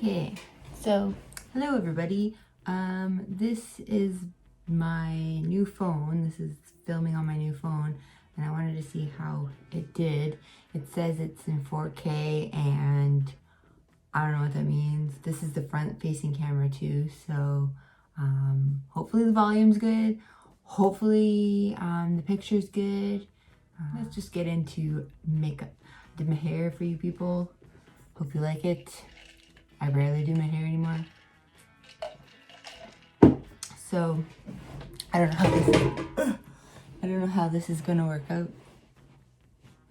Okay, so hello everybody. This is my new phone. This is filming on my new phone, and I wanted to see how it did. It says it's in 4K, and I don't know what that means. This is the front-facing camera too, so hopefully the volume's good. Hopefully the picture's good. Let's just get into makeup. I did my hair for you people. Hope you like it. I rarely do my hair anymore. So I don't know how this is gonna work out.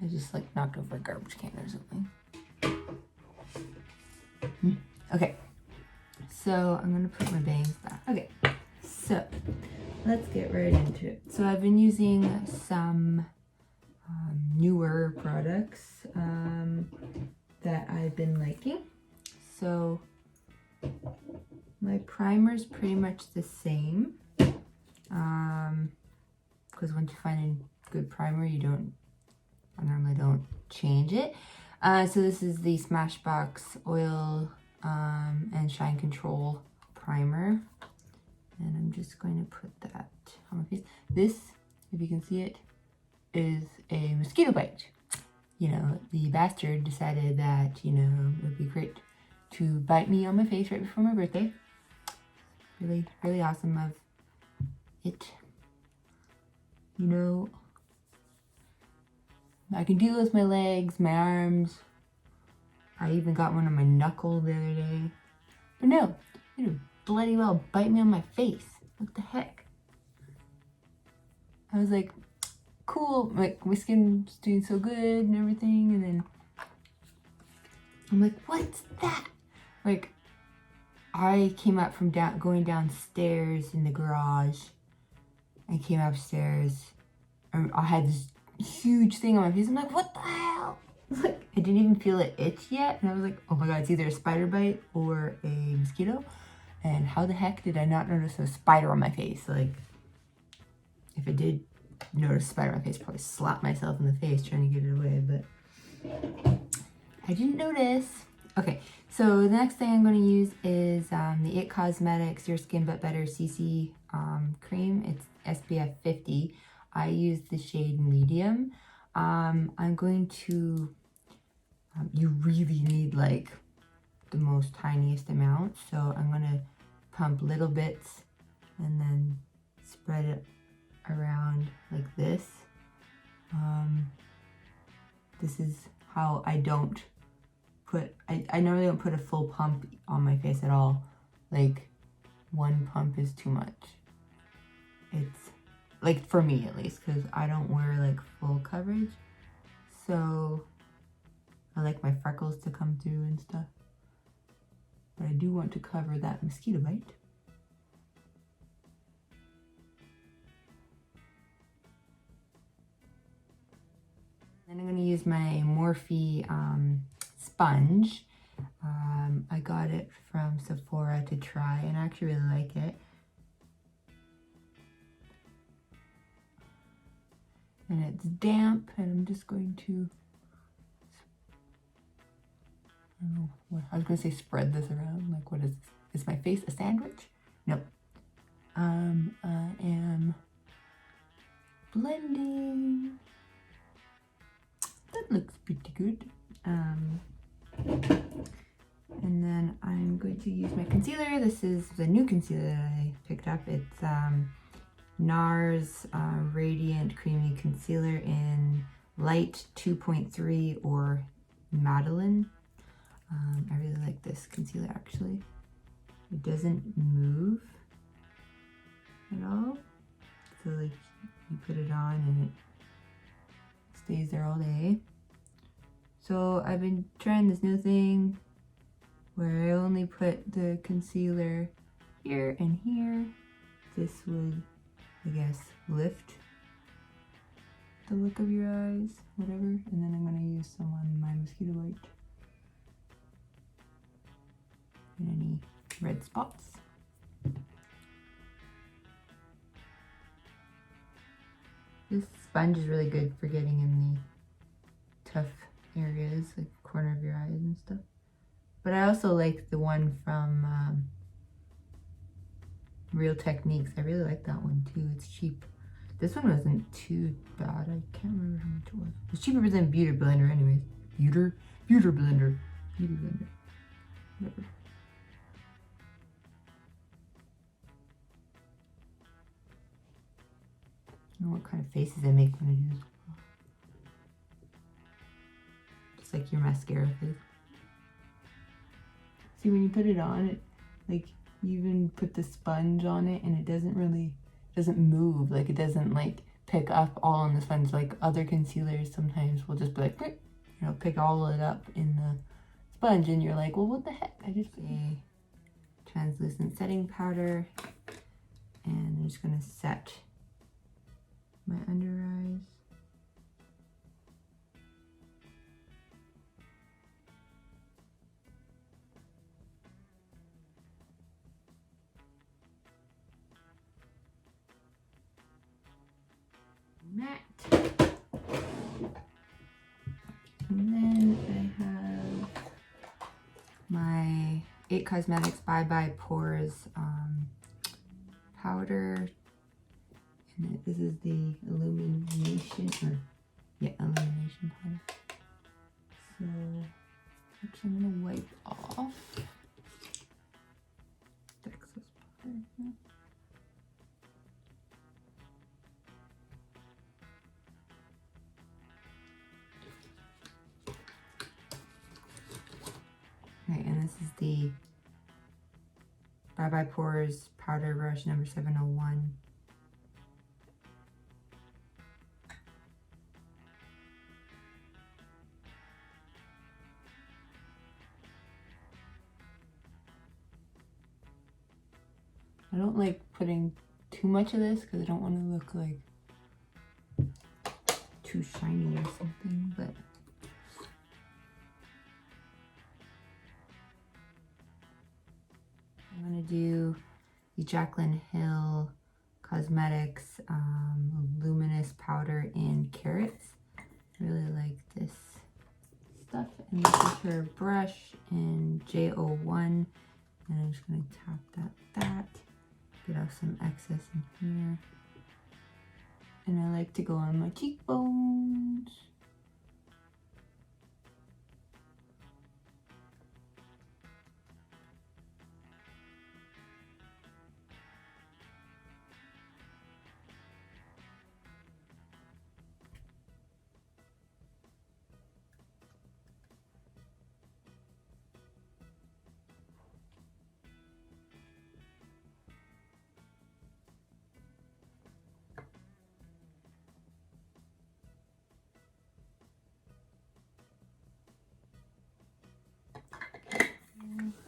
I just like knocked over a garbage can or something. Okay. So I'm gonna put my bangs back. Okay. So let's get right into it. So I've been using some newer products that I've been liking. So my primer's pretty much the same, because once you find a good primer, I normally don't change it. So this is the Smashbox Oil and Shine Control Primer, and I'm just going to put that on my face. This, if you can see it, is a mosquito bite. You know, the bastard decided that, you know, it would be great to bite me on my face right before my birthday. Really, really awesome of it. You know, I can do with my legs, my arms. I even got one on my knuckle the other day. But no, it would bloody well bite me on my face. What the heck? I was like, cool, like my skin's doing so good and everything, and then I'm like, what's that? Like, I came up from going downstairs in the garage. I came upstairs, and I had this huge thing on my face. I'm like, what the hell? Like, I didn't even feel it itch yet, and I was like, oh my god, it's either a spider bite or a mosquito. And how the heck did I not notice a spider on my face? Like, if I did notice a spider on my face, I'd probably slap myself in the face trying to get it away, but I didn't notice. Okay, so the next thing I'm going to use is the It Cosmetics Your Skin But Better CC cream. It's SPF 50. I use the shade medium. I'm going to, you really need like the most tiniest amount, so I'm going to pump little bits and then spread it around like this. This is how I don't put, I normally don't put a full pump on my face at all. Like, one pump is too much. It's like, for me at least, because I don't wear like full coverage, so I like my freckles to come through and stuff, but I do want to cover that mosquito bite. Then I'm going to use my Morphe sponge. I got it from Sephora to try, and I actually really like it. And it's damp, and I'm just going to, I don't know what, I was going to say spread this around. Like, what is my face a sandwich? Nope. I am blending. That looks pretty good. And then I'm going to use my concealer. This is the new concealer that I picked up. It's NARS Radiant Creamy Concealer in Light 2.3 or Madeline. I really like this concealer actually. It doesn't move at all. So like, you put it on and it stays there all day. So I've been trying this new thing where I only put the concealer here and here. This would, I guess, lift the look of your eyes, whatever. And then I'm gonna use some on my mosquito bite and any red spots. This sponge is really good for getting in the tough areas, like corner of your eyes and stuff. But I also like the one from Real Techniques. I really like that one too. It's cheap. This one wasn't too bad. I can't remember how much it was. It's cheaper than Beauty Blender anyways. Beauty Blender. Whatever. I don't know what kind of faces I make when I do this. Just like your mascara face. See, when you put it on, it like you even put the sponge on it and it doesn't move. Like it doesn't like pick up all on the sponge. Like other concealers sometimes will just be like, you know, pick all of it up in the sponge, and you're like, well, what the heck? I just a translucent setting powder, and I'm just gonna set my under eyes. Matte. And then I have my It Cosmetics Bye Bye Pores powder. And this is the illumination powder. So which I'm gonna wipe off. Excess powder here. Okay, and this is the Bye Bye Pores powder brush number 701. I don't like putting too much of this because I don't want to look like too shiny or something, but I'm going to do the Jaclyn Hill Cosmetics Luminous Powder in Carrots. I really like this stuff. And this is her brush in J01. And I'm just going to tap that. Get off some excess in here. And I like to go on my cheekbones.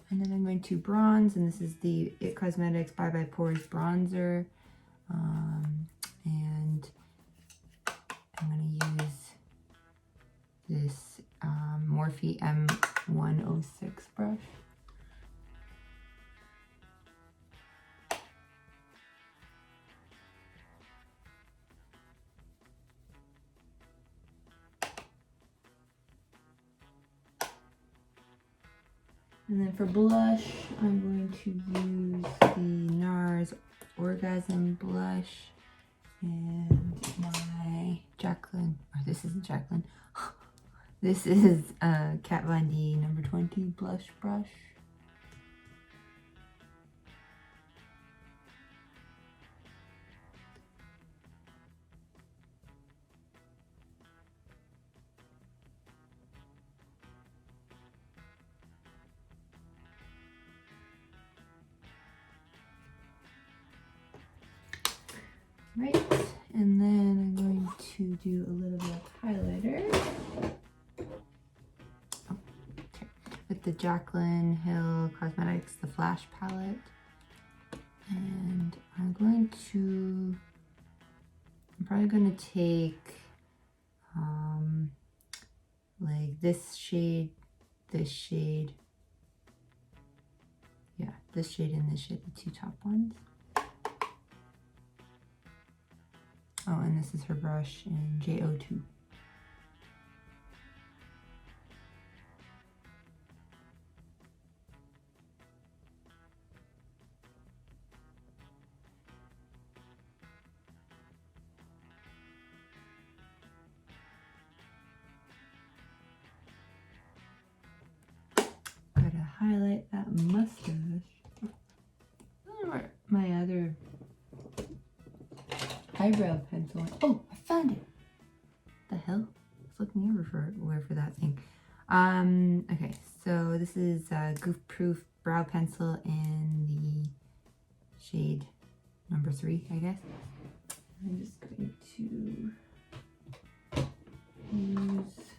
And then I'm going to bronze, and this is the It Cosmetics Bye Bye Pores bronzer. And I'm going to use this Morphe M106 brush. And then for blush, I'm going to use the NARS Orgasm blush and my Jaclyn, or this isn't Jaclyn, this is Kat Von D number 20 blush brush. Right, and then I'm going to do a little bit of highlighter. Oh, okay. With the Jaclyn Hill Cosmetics, the Flash palette. And I'm probably going to take like this shade, yeah, this shade and this shade, the two top ones. Oh, and this is her brush in mustache. I don't know where my other eyebrow pencil went. Oh, I found it. The hell? I was looking everywhere for that thing. Okay, so this is a Goof Proof brow pencil in the shade number 3, I guess. I'm just going to use this.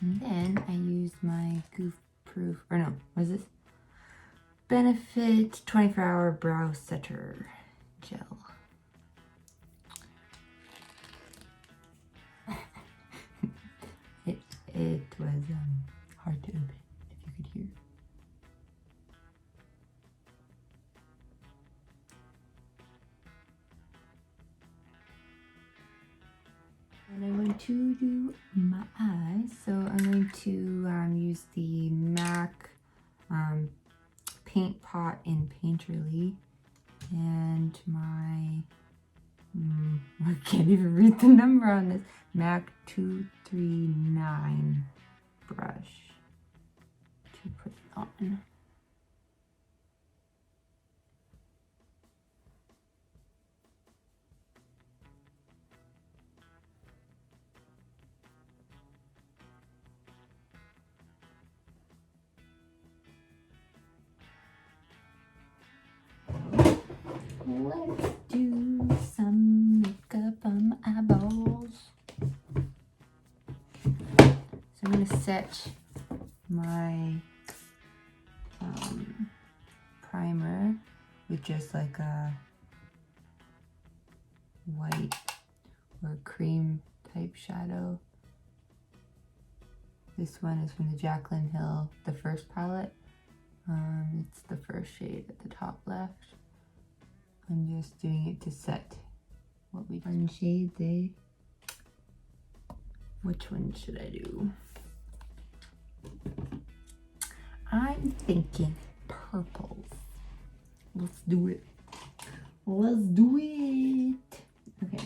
And then I use my Goof Proof, or no, what is this? Benefit 24-hour brow setter gel. It was hard to open, if you could hear. And I'm going to do my eyes. So I'm going to use the MAC paint pot in Painterly and my I can't even read the number on this, MAC 239 brush to put it on. Let's do some makeup on my eyeballs. So I'm going to set my primer with just like a white or cream type shadow. This one is from the Jaclyn Hill, the first palette. It's the first shade at the top left. I'm just doing it to set what we one shade they. Which one should I do? I'm thinking purples. Let's do it. Let's do it. Okay.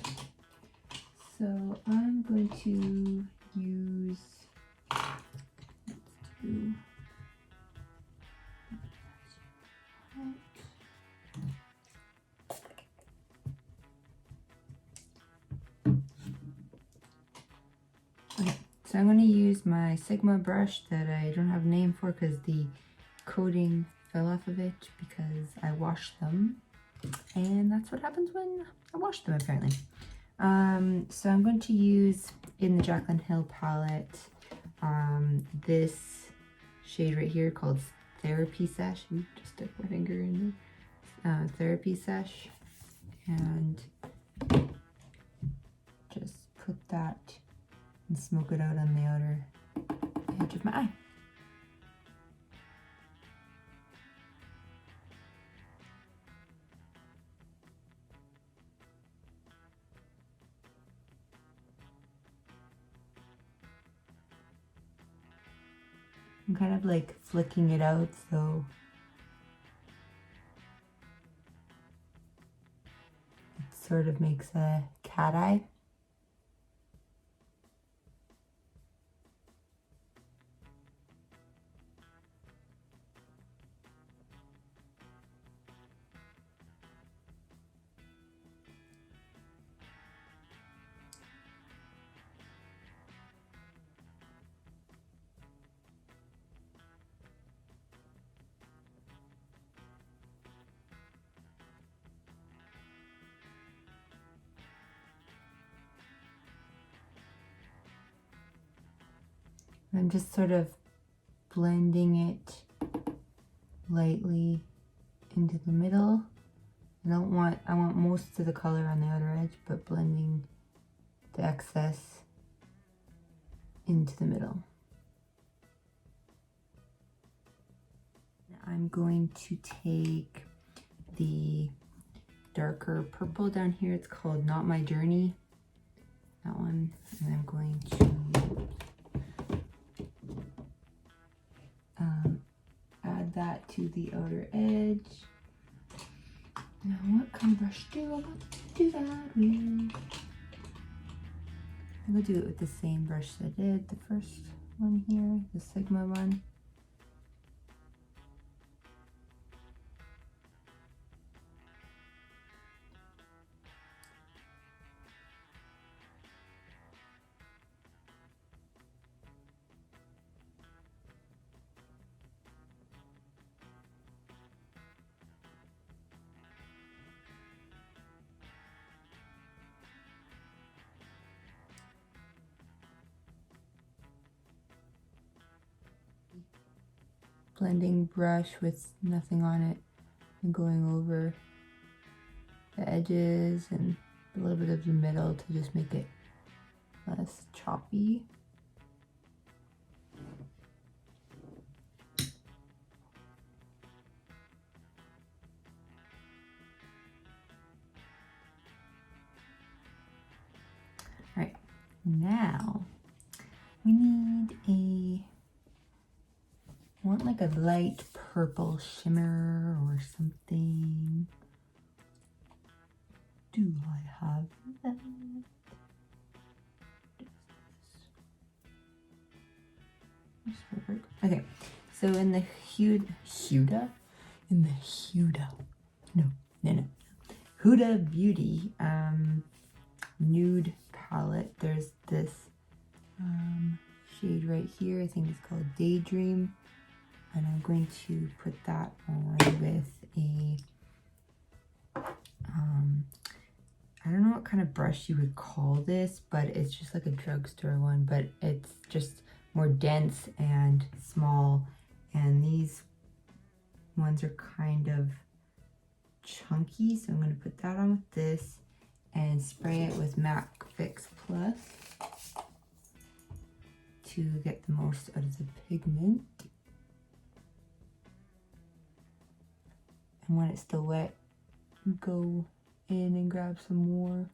So I'm going to use. Let's do. Okay, so I'm going to use my Sigma brush that I don't have a name for because the coating fell off of it because I washed them. And that's what happens when I wash them, apparently. So I'm going to use, in the Jaclyn Hill palette, this shade right here called Therapy Sesh. Ooh, just stuck my finger in there. Therapy Sesh. And just put that and smoke it out on the outer edge of my eye. I'm kind of like flicking it out so it sort of makes a cat eye. I'm just sort of blending it lightly into the middle. I want most of the color on the outer edge, but blending the excess into the middle. Now I'm going to take the darker purple down here. It's called Not My Journey. That one. And I'm going to add that to the outer edge. Now what kind of brush do I want to do that with? I'm going to do it with the same brush that I did the first one here, the Sigma one. Blending brush with nothing on it and going over the edges and a little bit of the middle to just make it less choppy. All right, now we need I want like a light purple shimmer or something. Do I have that? Okay, so in the Huda Beauty nude palette, there's this shade right here. I think it's called Daydream. And I'm going to put that on with a, I don't know what kind of brush you would call this, but it's just like a drugstore one, but it's just more dense and small. And these ones are kind of chunky, so I'm going to put that on with this and spray it with MAC Fix Plus to get the most out of the pigment. And when it's still wet, go in and grab some more.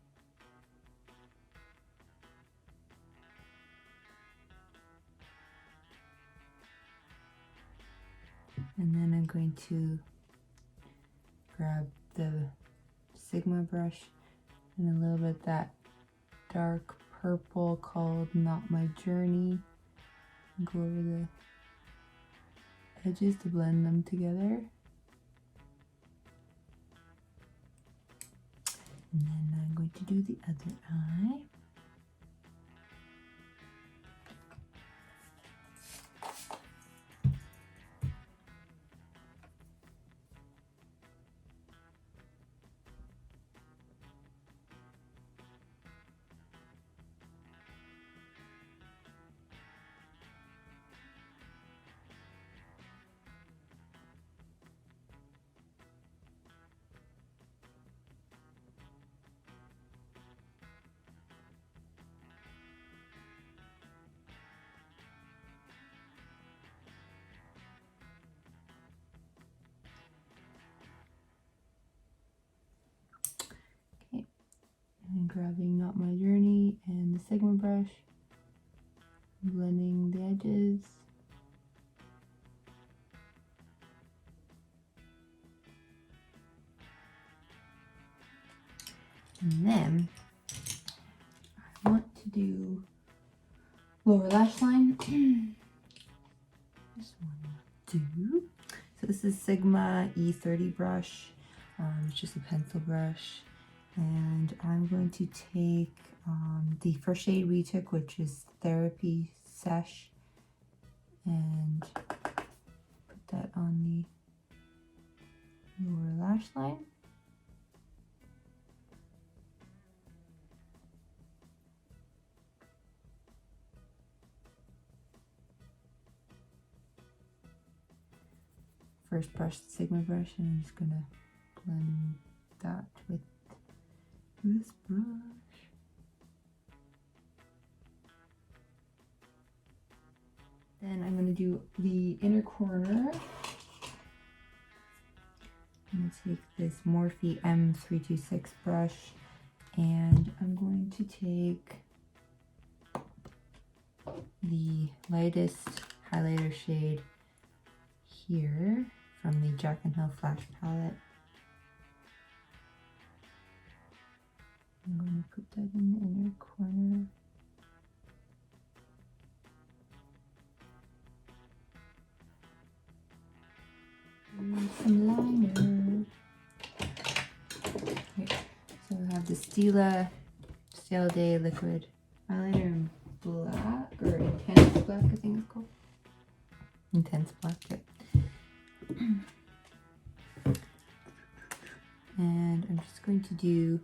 And then I'm going to grab the Sigma brush and a little bit of that dark purple called Not My Journey. And go over the edges to blend them together. And then I'm going to do the other eye. And grabbing Not My Journey and the Sigma brush, blending the edges. And then I want to do lower lash line. This one will do. So this is Sigma E30 brush. It's just a pencil brush. And I'm going to take the first shade we took, which is Therapy Sesh, and put that on the lower lash line. First brush, the Sigma brush, and I'm just gonna blend that with this brush. Then I'm going to do the inner corner I'm going to take this Morphe M326 brush, and I'm going to take the lightest highlighter shade here from the Jack & Hill Flash palette. I'm going to put that in the inner corner. And some liner. Okay, so I have the Stila Stale Day Liquid Highlighter in black, or Intense Black, I think it's called. Intense Black, yeah. And I'm just going to do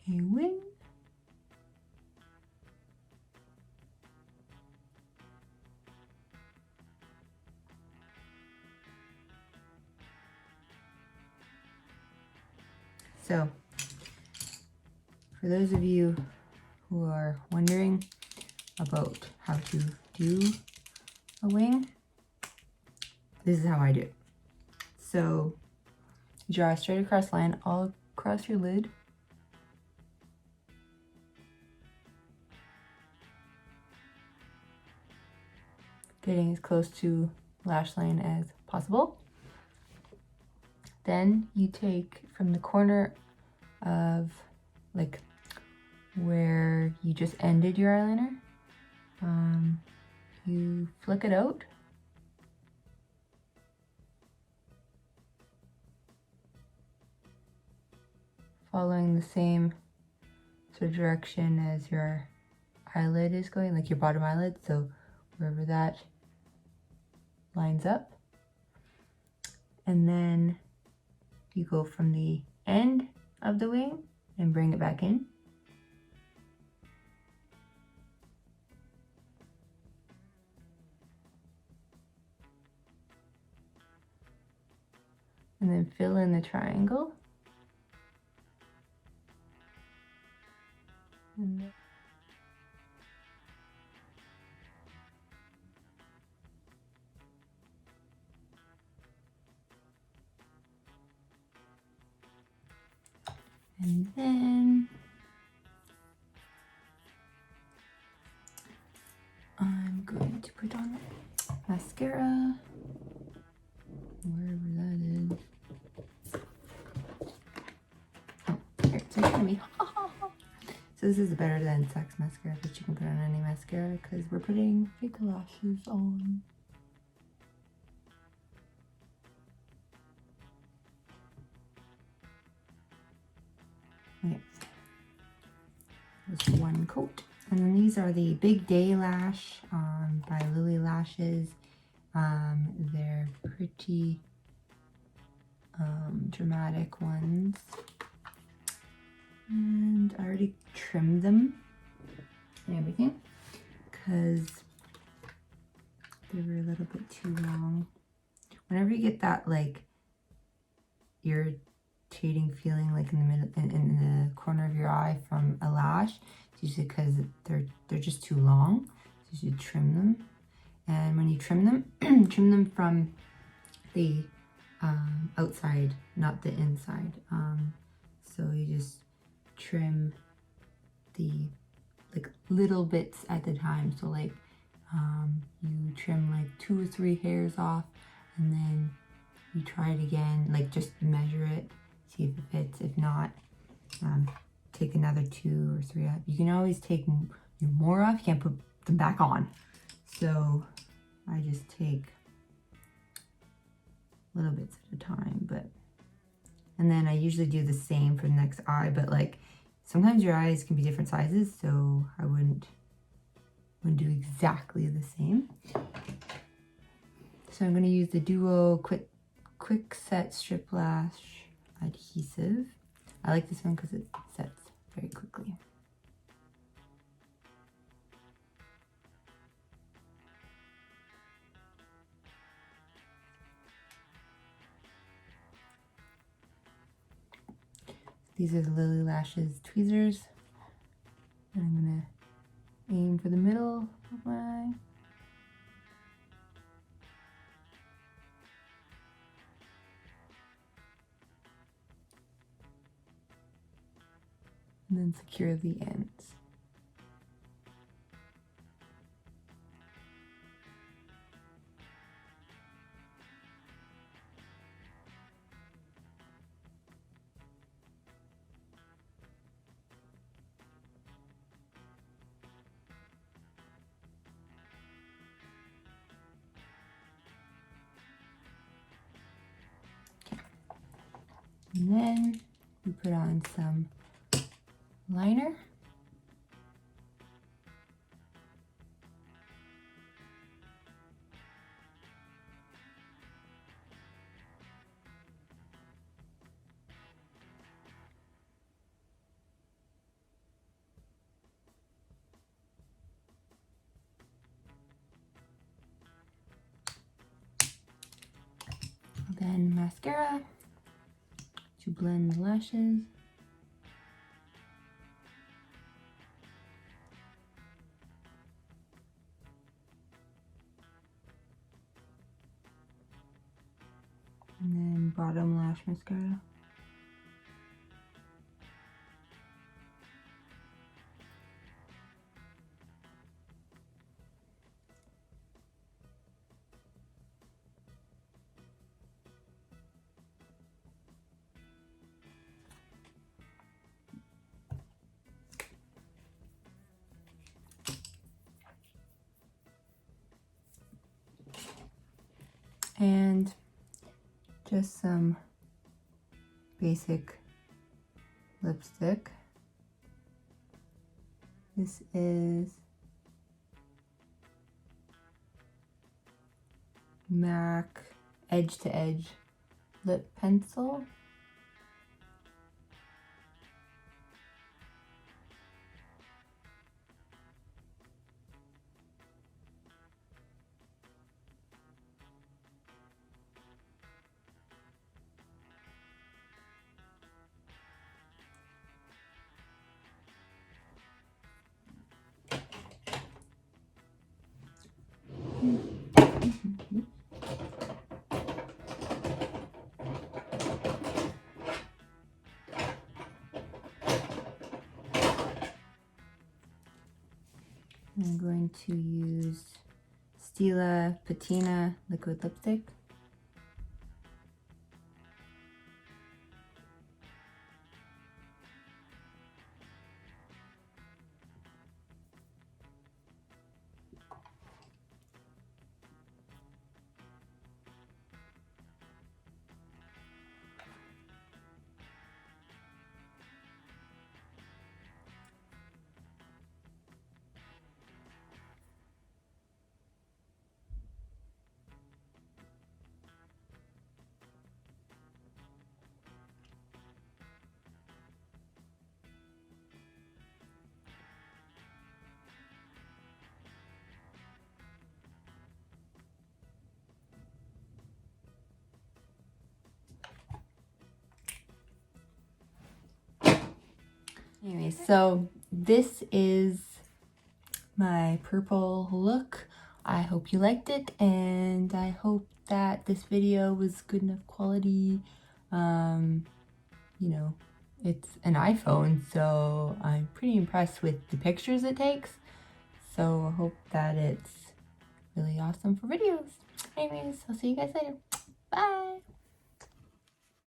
a wing. So, for those of you who are wondering about how to do a wing, this is how I do it. So, you draw a straight across line all across your lid. Getting as close to lash line as possible. Then you take from the corner of like where you just ended your eyeliner, you flick it out. Following the same sort of direction as your eyelid is going, like your bottom eyelid, so wherever that lines up. And then you go from the end of the wing and bring it back in. And then fill in the triangle. And then I'm going to put on mascara, wherever that is. Oh, here, it's in front of me. So this is better than Sex mascara, but you can put on any mascara because we're putting fake lashes on. Okay, just one coat. And then these are the Big Day Lash by Lily Lashes. They're pretty dramatic ones. And I already trimmed them and everything because they were a little bit too long. Whenever you get that like irritating feeling like in the middle, in the corner of your eye from a lash, it's usually because they're just too long. So you should trim them. And when you trim them, trim them from the outside, not the inside. So you just trim the like little bits at the time. So like you trim like 2 or 3 hairs off, and then you try it again, like just measure it, see if it fits. If not, take another 2 or 3 off. You can always take more off, you can't put them back on. So I just take little bits at a time, and then I usually do the same for the next eye, but like sometimes your eyes can be different sizes, so I wouldn't do exactly the same. So I'm going to use the Duo Quick Set Strip Lash Adhesive. I like this one because it sets very quickly. These are the Lily Lashes tweezers. And I'm going to aim for the middle of my eye. then secure the ends. And then we put on some liner. Then mascara to blend the lashes. And then bottom lash mascara. And just some basic lipstick. This is MAC Edge to Edge lip pencil. I'm going to use Stila Patina liquid lipstick. Anyway, so this is my purple look. I hope you liked it, and I hope that this video was good enough quality. You know, it's an iPhone, so I'm pretty impressed with the pictures it takes. So I hope that it's really awesome for videos. Anyways, I'll see you guys later. Bye!